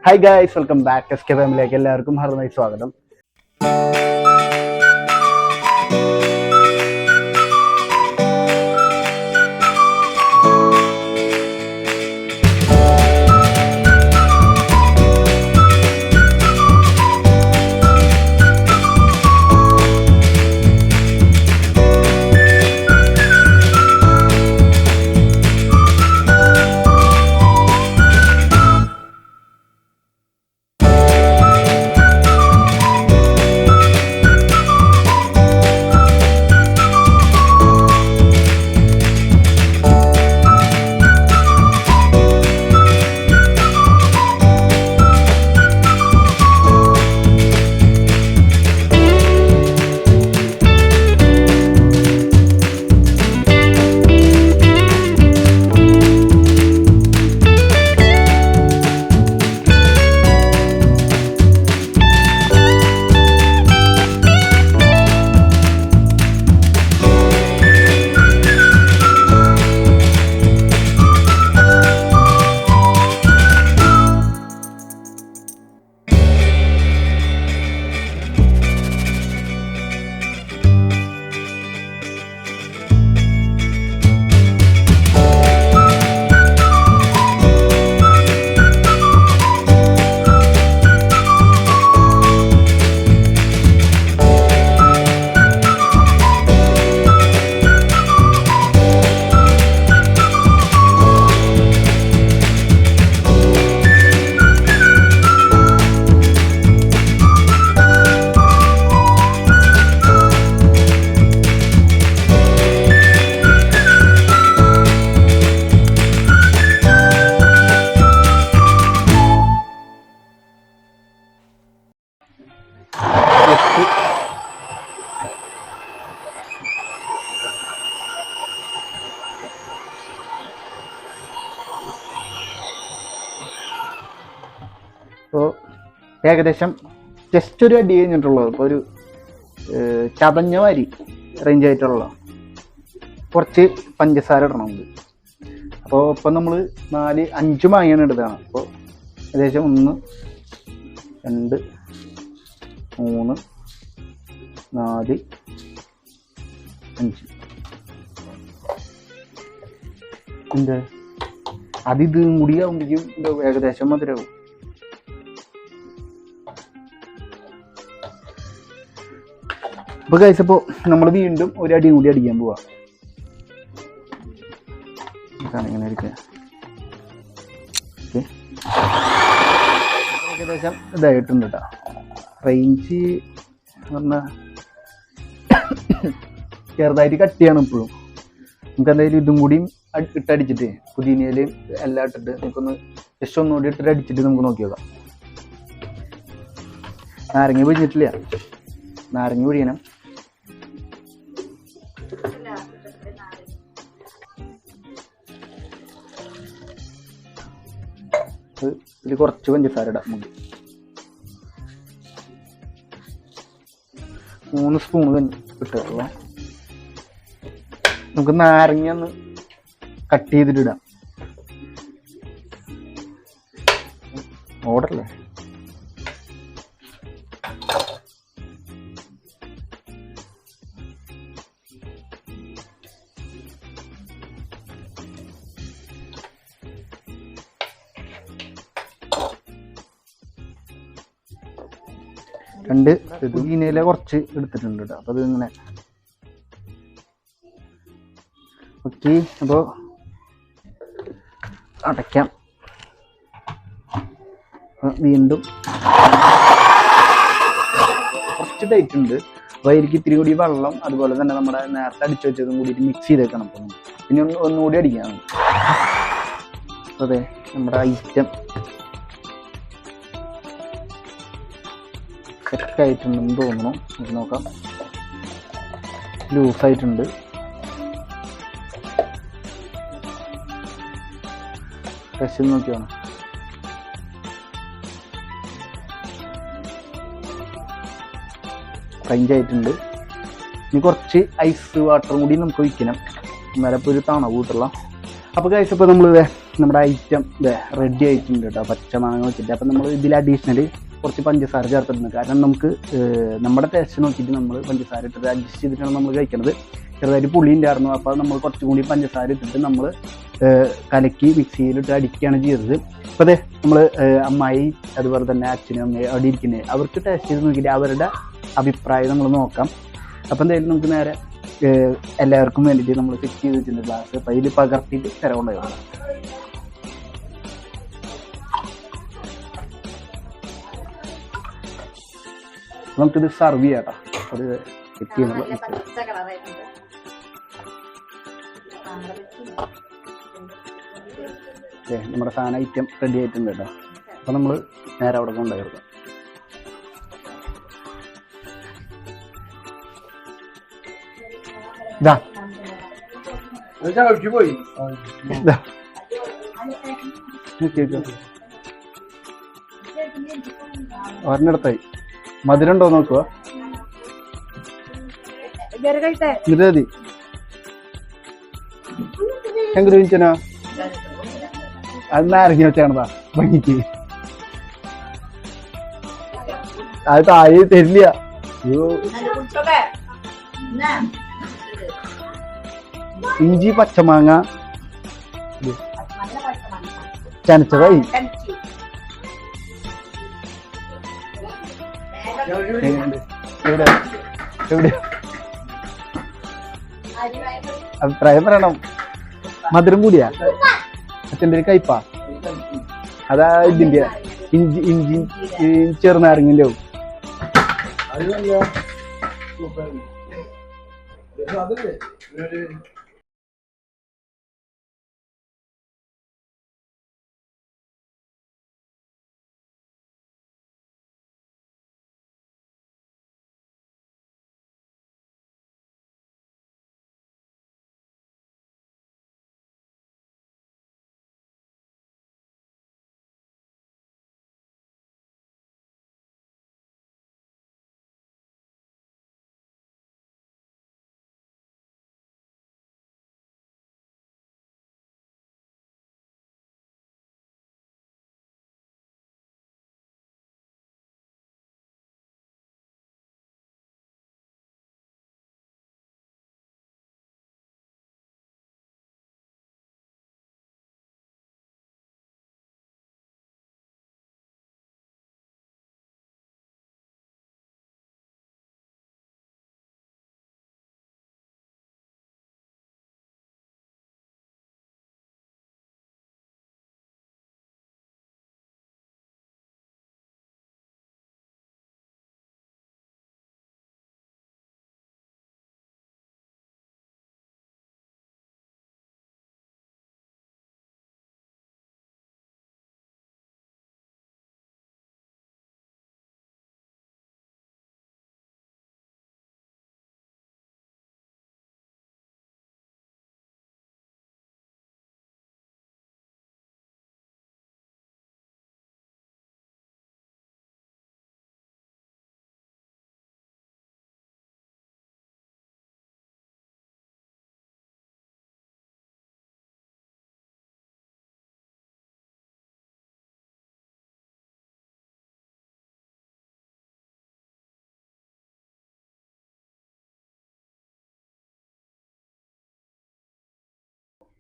Hi guys, welcome back S K ഫാമിലിയിലേക്ക് എല്ലാവർക്കും ഹാർദമായി സ്വാഗതം. ഇപ്പോൾ ഏകദേശം ജസ്റ്റ് ഒരു അടി കഴിഞ്ഞിട്ടുള്ളത്. ഇപ്പോൾ ഒരു ചതഞ്ഞ വരി റേഞ്ച് ആയിട്ടുള്ള കുറച്ച് പഞ്ചസാര ഇടണമുണ്ട്. അപ്പോൾ ഇപ്പം നമ്മൾ 4-5 മാങ്ങയാണ് എടുത്തതാണ്. അപ്പോൾ ഏകദേശം 1 2 3 4 5 എന്താ അതിതും കൂടി ആകുമ്പോഴേക്കും ഏകദേശം മധുരമാവും. അപ്പോൾ ഗൈസ്, ഇപ്പോൾ നമ്മൾ വീണ്ടും ഒരു അടിയും കൂടി അടിക്കാൻ പോവാ. ഇങ്ങനെ ഇരിക്കുക. ഓക്കെ, ഏകദേശം ഇതായിട്ടുണ്ട് കേട്ടോ. റേഞ്ച് പറഞ്ഞാൽ ചെറുതായിട്ട് കട്ടിയാണ് ഇപ്പോഴും. നമുക്ക് എന്തായാലും ഇതും കൂടിയും ഇട്ടടിച്ചിട്ട് പുതിനയിൽ എല്ലാം ഇട്ടിട്ട് നമുക്കൊന്ന് ജസ്റ്റ് ഒന്നുകൂടി ഇട്ടിട്ട് അടിച്ചിട്ട് നമുക്ക് നോക്കി നോക്കാം. നാരങ്ങ പിഴിഞ്ഞിട്ടില്ല, നാരങ്ങ പിഴിയണം. ഇതിൽ കുറച്ച് പഞ്ചസാര ഇടാം. നമുക്ക് 3 സ്പൂൺ ഇട്ടിട്ടുള്ള നമുക്ക് നാരങ്ങ ഒന്ന് കട്ട് ചെയ്തിട്ടിടാം. ഓർഡറല്ലേ? രണ്ട് പുതിനയില കുറച്ച് എടുത്തിട്ടുണ്ട് കേട്ടോ. അപ്പോൾ അത് ഇങ്ങനെ ഓക്കെ. അപ്പോൾ അടയ്ക്കാം. വീണ്ടും കുറച്ച് ടൈറ്റ് ഉണ്ട്. അപ്പോൾ അതിലേക്ക് ഇത്തിരി കൂടി വെള്ളം അതുപോലെ തന്നെ നമ്മുടെ നേരത്തെ അടിച്ചു വെച്ചതും കൂടിയിട്ട് മിക്സ് ചെയ്തേക്കണം. അപ്പം പിന്നെ ഒന്നുകൂടി അടിക്കാം. അതെ, നമ്മുടെ ഐറ്റം സെറ്റായിട്ടുണ്ടെന്ന് തോന്നുന്നു. നമുക്ക് നോക്കാം. ലൂസായിട്ടുണ്ട്. ഫ്രഷ് നോക്കിയാണ്. ഫ്രഞ്ചായിട്ടുണ്ട്. ഇനി കുറച്ച് ഐസ് വാട്ടറും കൂടി നമുക്ക് ഒഴിക്കണം, എന്നാലും ഇപ്പോൾ ഒരു തണവ് കൂട്ടുള്ള. അപ്പോൾ ഗൈസ്, ഇപ്പോൾ നമ്മൾ നമ്മുടെ ഐറ്റം റെഡി ആയിട്ടുണ്ട് കേട്ടോ, പച്ചമാങ്ങ വെച്ചിട്ട്. അപ്പം നമ്മൾ ഇതിൽ അഡീഷണൽ കുറച്ച് പഞ്ചസാര ചേർത്തിട്ടുണ്ട്. കാരണം നമുക്ക് നമ്മുടെ ടേസ്റ്റ് നോക്കിയിട്ട് നമ്മൾ പഞ്ചസാര ഇട്ടിട്ട് അഡ്ജസ്റ്റ് ചെയ്തിട്ടാണ് നമ്മൾ കഴിക്കുന്നത്. ചെറുതായിട്ട് പുളി ഉണ്ടായിരുന്നു, അപ്പോൾ നമ്മൾ കുറച്ചും കൂടി പഞ്ചസാര ഇട്ടിട്ട് നമ്മൾ കലക്കി മിക്സിയിലിട്ട് അടിക്കുകയാണ് ചെയ്തത്. അപ്പോൾ അതെ നമ്മൾ അമ്മായി അതുപോലെ തന്നെ അച്ഛനും അമ്മയും അവിടെ ഇരിക്കുന്നത് അവർക്ക് ടേസ്റ്റ് ചെയ്ത് നോക്കിയിട്ട് അവരുടെ അഭിപ്രായം നമ്മൾ നോക്കാം. അപ്പം എന്തായാലും നമുക്ക് നേരെ എല്ലാവർക്കും വേണ്ടിയിട്ട് നമ്മൾ സെറ്റ് ചെയ്ത് വെച്ചിട്ടുണ്ട് ഗ്ലാസ്. അപ്പം അതിൽ പകർത്തിയിട്ട് തരവുണ്ടായിരുന്നു. നമുക്കിത് സർവ് ചെയ്യാം കേട്ടോ. അത് സെറ്റ് ചെയ്യുന്നത് നമ്മുടെ സാധനം ഐറ്റം റെഡി ആയിട്ടുണ്ട് കേട്ടോ. അപ്പം നമ്മൾ നേരെ അവിടെ കൊണ്ടുപോയി ഇതാ ഒരെണ്ണടുത്തായി മധുരം ഉണ്ടോ നോക്കുക. മതി എങ്ങനെ ചോദിച്ചനാ അത് നാരങ്ങ വെച്ചാണതാ ഭംഗിക്ക്. അത് താഴെ തരില്ല. ഇഞ്ചി പച്ചമാങ്ങ ചനച്ചതായി. എവിടെ അഭിപ്രായം പറയണം. മധുരം കൂടിയാ അച്ഛൻ്റെ ഒരു കയ്പാ. അതാ ഇതിന്റെ ഇഞ്ചി ചെറുനാരങ്ങിന്റെ ആവും.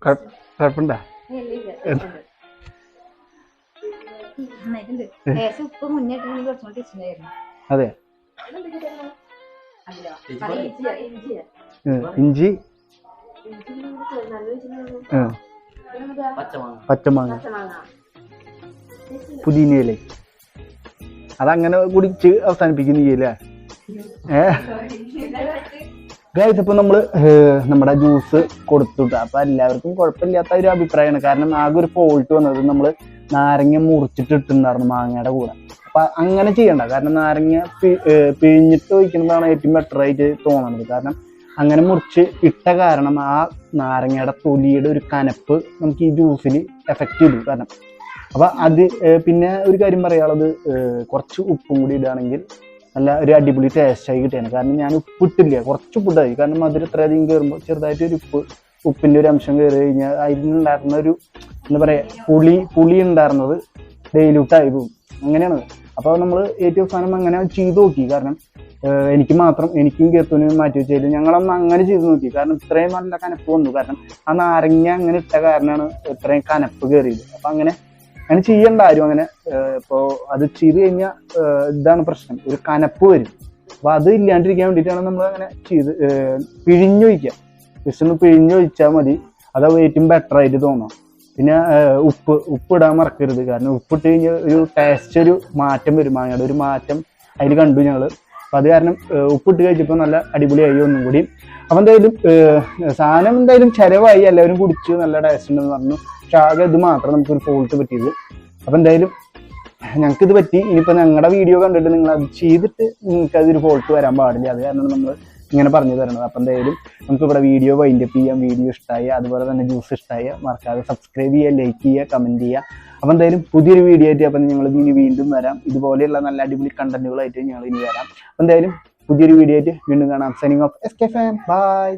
കുഴപ്പമുണ്ടാ? അതെ ഇഞ്ചി പച്ചമാങ്ങ പുതിനയിലെ അതങ്ങനെ കുടിച്ച് അവസാനിപ്പിക്കുന്നില്ലേ? ഗൈസ് ഇപ്പൊ നമ്മള് നമ്മുടെ ജ്യൂസ് കൊടുത്തുട്ട. അപ്പൊ എല്ലാവർക്കും കുഴപ്പമില്ലാത്ത ഒരു അഭിപ്രായമാണ്. കാരണം ആകെ ഒരു ഫോൾട്ട് വന്നത് നമ്മള് നാരങ്ങ മുറിച്ചിട്ട് ഇട്ടുണ്ടായിരുന്നു മാങ്ങയുടെ കൂടെ. അപ്പൊ അങ്ങനെ ചെയ്യണ്ട. കാരണം നാരങ്ങ പിഴിഞ്ഞിട്ട് ഒഴിക്കുന്നതാണ് ഏറ്റവും ബെറ്റർ ആയിട്ട് തോന്നുന്നത്. കാരണം അങ്ങനെ മുറിച്ച് ഇട്ട കാരണം ആ നാരങ്ങയുടെ തൊലിയുടെ ഒരു കനപ്പ് നമുക്ക് ഈ ജ്യൂസിൽ എഫക്റ്റ് ചെയ്തു. കാരണം അപ്പൊ അത് പിന്നെ ഒരു കാര്യം പറയാനുള്ളത്, കുറച്ച് ഉപ്പും കൂടി ഇടുകയാണെങ്കിൽ നല്ല ഒരു അടിപൊളി ടേസ്റ്റായി കിട്ടിയാണ്. കാരണം ഞാൻ ഉപ്പിട്ടില്ല, കുറച്ച് ഉപ്പിട്ടായി. കാരണം മധുരം ഇത്രയധികം കയറുമ്പോൾ ചെറുതായിട്ട് ഒരു ഉപ്പ് ഉപ്പിന്റെ ഒരു അംശം കയറി കഴിഞ്ഞാൽ അതിലുണ്ടായിരുന്ന ഒരു എന്താ പറയാ പുളി ഉണ്ടായിരുന്നത് ഡെയിലൂട്ടായി പോകും. അങ്ങനെയാണ്. അപ്പോൾ നമ്മൾ ഏറ്റവും അവസാനം അങ്ങനെ ചെയ്തു നോക്കി. കാരണം എനിക്കും കീർത്തനും മാറ്റി വെച്ചാലും ഞങ്ങളൊന്ന് അങ്ങനെ ചെയ്ത് നോക്കി. കാരണം ഇത്രയും നല്ല കനപ്പ് വന്നു. കാരണം ആ നാരങ്ങ അങ്ങനെ ഇട്ട കാരണമാണ് ഇത്രയും കനപ്പ് കയറിയത്. അപ്പൊ അങ്ങനെ ചെയ്യണ്ട ആരും അങ്ങനെ. ഇപ്പോൾ അത് ചെയ്ത് കഴിഞ്ഞാൽ ഇതാണ് പ്രശ്നം, ഒരു കനപ്പ് വരും. അപ്പൊ അത് ഇല്ലാണ്ടിരിക്കാൻ വേണ്ടിയിട്ടാണ് നമ്മൾ അങ്ങനെ ചെയ്ത് പിഴിഞ്ഞൊഴിക്കുക. ജസ്റ്റ് ഒന്ന് പിഴിഞ്ഞൊഴിച്ചാൽ മതി. അതാ ഏറ്റവും ബെറ്റർ ആയിട്ട് തോന്നാം. പിന്നെ ഉപ്പ് ഇടാൻ മറക്കരുത്. കാരണം ഉപ്പിട്ട് കഴിഞ്ഞാൽ ഒരു ടേസ്റ്റ് ഒരു മാറ്റം വരും, മാങ്ങയുടെ ഒരു മാറ്റം അതിൽ കണ്ടു ഞങ്ങൾ. അപ്പം അത് കാരണം ഉപ്പിട്ട് കഴിച്ചപ്പോൾ നല്ല അടിപൊളിയായി ഒന്നും കൂടി. അപ്പം എന്തായാലും സാധനം എന്തായാലും ചിലവായി, എല്ലാവരും കുടിച്ചു, നല്ല ടേസ്റ്റ് ഉണ്ടെന്ന് പറഞ്ഞു. പക്ഷെ ആകെ ഇത് മാത്രം നമുക്കൊരു ഫോൾട്ട് പറ്റിയത്. അപ്പം എന്തായാലും ഞങ്ങൾക്കിത് പറ്റി. ഇനിയിപ്പോൾ ഞങ്ങളുടെ വീഡിയോ കണ്ടിട്ട് നിങ്ങൾ അത് ചെയ്തിട്ട് നിങ്ങൾക്ക് അതൊരു ഫോൾട്ട് വരാൻ പാടില്ല. അത് കാരണം നമ്മൾ ഇങ്ങനെ പറഞ്ഞു തരണത്. അപ്പം എന്തായാലും നമുക്ക് ഇവിടെ വീഡിയോ വൈൻഡപ്പ് ചെയ്യാം. വീഡിയോ ഇഷ്ടമായ അതുപോലെ തന്നെ ജ്യൂസ് ഇഷ്ടമായ മറക്കാതെ സബ്സ്ക്രൈബ് ചെയ്യുക, ലൈക്ക് ചെയ്യുക, കമൻറ്റ് ചെയ്യുക. അപ്പം എന്തായാലും പുതിയൊരു വീഡിയോ ആയിട്ട് അപ്പം ഞങ്ങൾ ഇനി വീണ്ടും വരാം. ഇതുപോലെയുള്ള നല്ല അടിപൊളി കണ്ടന്റുകളായിട്ട് ഞങ്ങൾ ഇനി വരാം. അപ്പം എന്തായാലും പുതിയൊരു വീഡിയോ ആയിട്ട് വീണ്ടും കാണാം. Signing off SK farm. By.